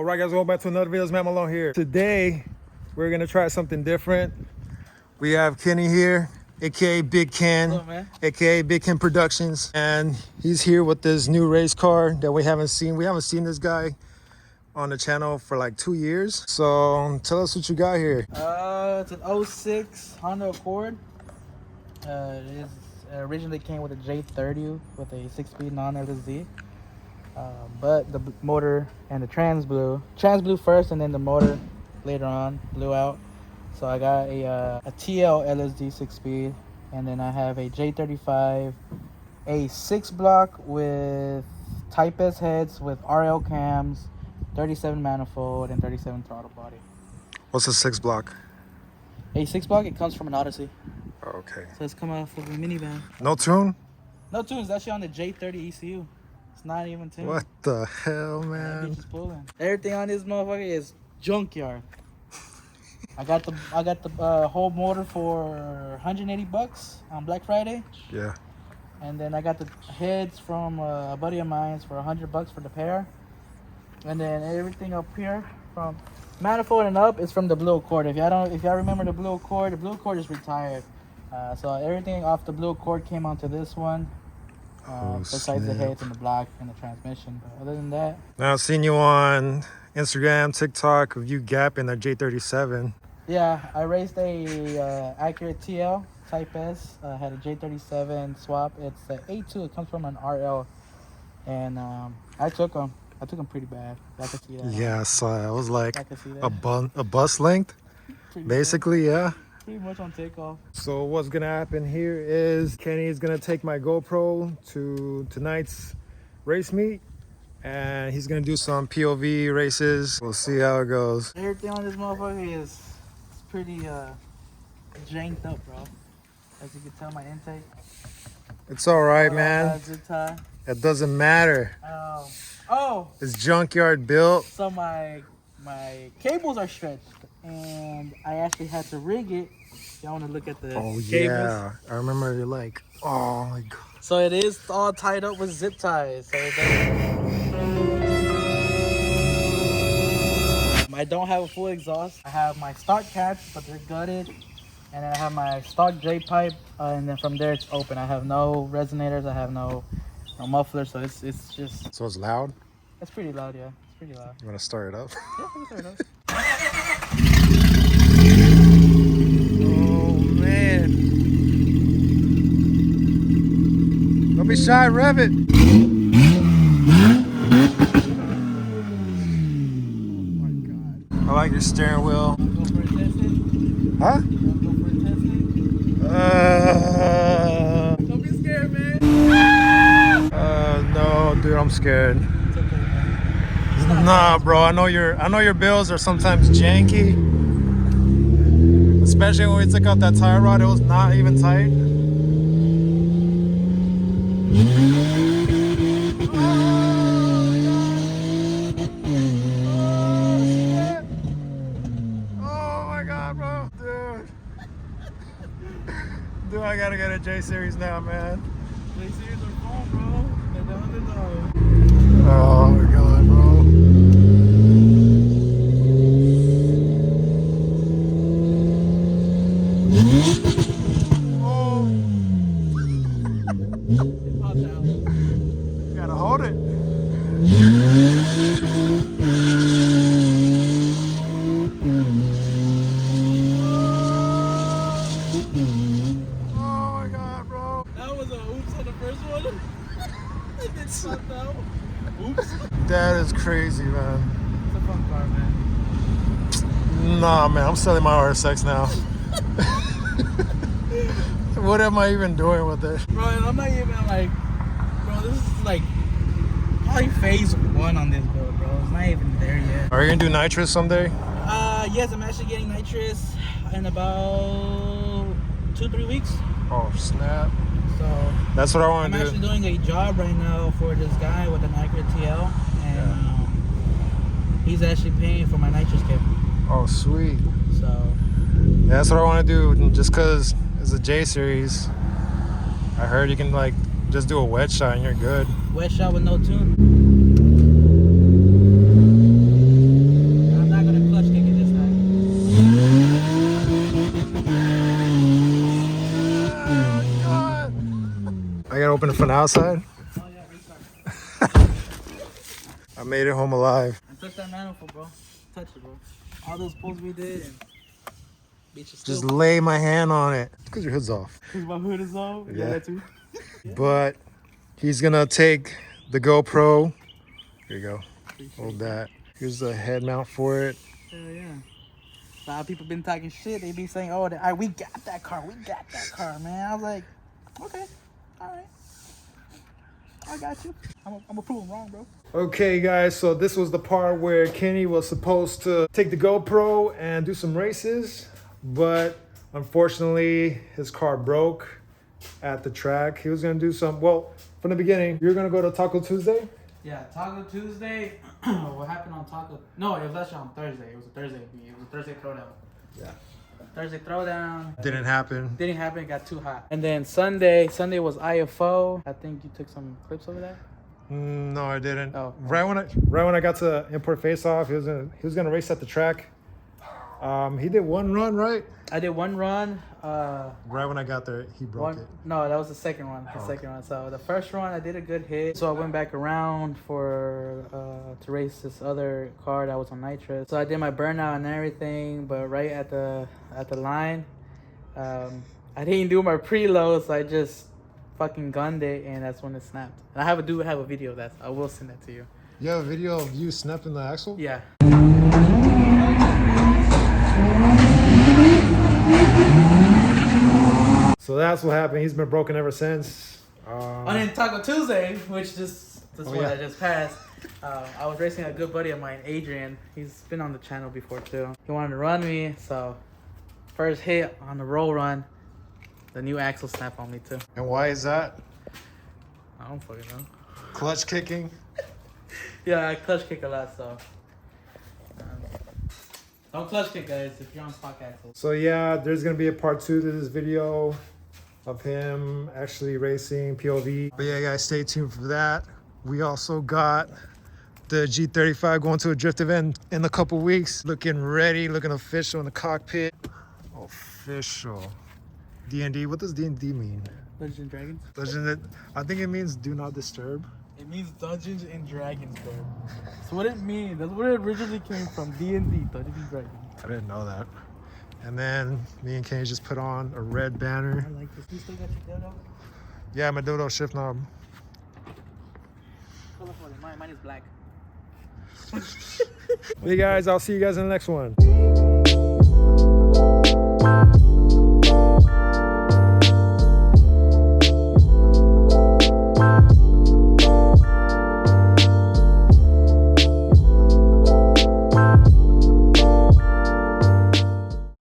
Alright guys, welcome back to another video. It's Matt Malone here. Today, we're gonna try something different. We have Kenny here, aka Big Ken, Hello, man. aka Big Ken Productions. And he's here with this new race car that we haven't seen. We haven't seen this guy on the channel for like 2 years. So tell us what you got here. It's an 06 Honda Accord. It originally came with a J30 with a 6-speed non-LSD. But the motor and the trans blew first, and then the motor later on blew out. So I got a TL LSD 6-speed, and then I have a J35, a 6-block with Type S heads with RL cams, 37 manifold, and 37 throttle body. What's a 6-block? A 6-block, it comes from an Odyssey. Okay. So it's come off of a minivan. No tune? No tunes, that's actually on the J30 ECU. It's not even tuned. What the hell, man? Bitch is pulling. Everything on this motherfucker is junkyard. I got the whole motor for $180 on Black Friday. Yeah. And then I got the heads from a buddy of mine for $100 for the pair. And then everything up here from manifold and up is from the Blue Accord. If y'all remember the Blue Accord is retired. So everything off the Blue Accord came onto this one. Besides the heads and the block and the transmission. But other than that, Now I've seen you on Instagram, TikTok of you gapping that J37. yeah, I raced a Accurate TL Type S. Had a J37 swap. It's an A2. It comes from an RL, and I took them pretty bad. I could see that. Yeah, I saw it. It was like I could see that. a bus length, Pretty basically, yeah. pretty much on takeoff. So what's gonna happen here is Kenny is gonna take my GoPro to tonight's race meet, and he's gonna do some POV races. We'll see how it goes. Everything on this motherfucker is pretty janked up, bro. As you can tell, my intake. It's all right, man. Zip tie. It doesn't matter. Oh. It's junkyard built. So my cables are stretched, and I actually had to rig it. Y'all want to look at the cables? Yeah, I remember you're like, oh my god. So it is all tied up with zip ties. So I don't have a full exhaust. I have my stock caps, but they're gutted, and then I have my stock J pipe, and then from there it's open. I have no resonators. I have no muffler, so it's just. So it's loud? It's pretty loud, yeah. It's pretty loud. You wanna start it up? Yeah, we can start it up. Oh man. Don't be shy, rev it. Oh my god. I like your steering wheel. Wanna go for a testing? Huh? Wanna go for a testing? Don't be scared, man. No, dude, I'm scared. It's okay, man. Nah, bro, I know your bills are sometimes janky. Especially when we took out that tie rod, it was not even tight. Oh my god, bro. Dude. Dude, I gotta get a J series now, man. J series are fun, bro. They're the underdog. Oh my god, bro. Oh. It popped out. You gotta hold it. Oh my god, bro. That was a oops on the first one. It did popped out. Oops. That is crazy, man. It's a fun car, man. Nah, man, I'm selling my RSX now. What am I even doing with it? Bro, I'm not even like, bro, this is like probably phase 1 on this build, bro. It's not even there yet. Are you gonna do nitrous someday? Yes, I'm actually getting nitrous in about 2-3 weeks. Oh, snap. So That's what I I'm want to actually do. doing a job right now for this guy with an Accurate TL, and he's actually paying for my nitrous kit. Oh, sweet. So Yeah, that's what I want to do. Just because it's a J series, I heard you can like just do a wet shot and you're good. wet shot with no tune. I made it home alive. And touch that manifold, bro. Touch it, bro. All those pulls we did, and bitch is Just still. lay my hand on it. Because your hood's off. Cause my hood is off. Yeah. That too. But he's gonna take the GoPro. Here you go. Appreciate Hold it. that. Here's the head mount for it. Hell yeah. A lot of people been talking shit. They be saying, "Oh, we got that car. We got that car, man." I was like, "Okay, all right, I got you. I'm gonna prove them wrong, bro." Okay guys, so this was the part where Kenny was supposed to take the GoPro and do some races, but unfortunately his car broke at the track. He was gonna do some, well, from the beginning, you were gonna go to Taco Tuesday? Yeah, Taco Tuesday. What happened on Taco? No, it was actually on Thursday. It was a Thursday. It was a Thursday throwdown. Yeah. Thursday throwdown. Didn't happen. Didn't happen. It got too hot. And then Sunday was IFO. I think you took some clips over that. No, I didn't. Oh. Right when I got to import face off, he was gonna race at the track. He did one run, right? I did one run. Right when I got there, he broke it. No, that was the second one. Second one. So the first run, I did a good hit. So I went back around for to race this other car that was on nitrous. So I did my burnout and everything, but right at the line, I didn't do my preload, so I just fucking gunned it, and that's when it snapped. And I do have a video of that. So I will send that to you. You have a video of you snapping the axle? Yeah. So that's what happened. He's been broken ever since. On in Taco Tuesday, which this one yeah. that just passed, I was racing a good buddy of mine, Adrian. He's been on the channel before too. He wanted to run me, so first hit on the roll run, the new axle snapped on me too. And why is that? I don't fucking know. Clutch kicking. Yeah, I clutch kick a lot, so don't clutch kick, guys, if you're on stock axle. So yeah, there's gonna be a part 2 to this video of him actually racing POV. But yeah, guys, stay tuned for that. We also got the J35 going to a drift event in a couple weeks. Looking ready, looking official in the cockpit. Official. D&D, what does D&D mean? Dungeons and Dragons? I think it means do not disturb. It means Dungeons and Dragons, bro. That's what it means. That's where it originally came from. D&D, Dungeons and Dragons. I didn't know that. And then me and Kenny just put on a red banner. I like this. You still got your dodo? Yeah, my dodo shift knob. Mine is black. Hey guys, I'll see you guys in the next one.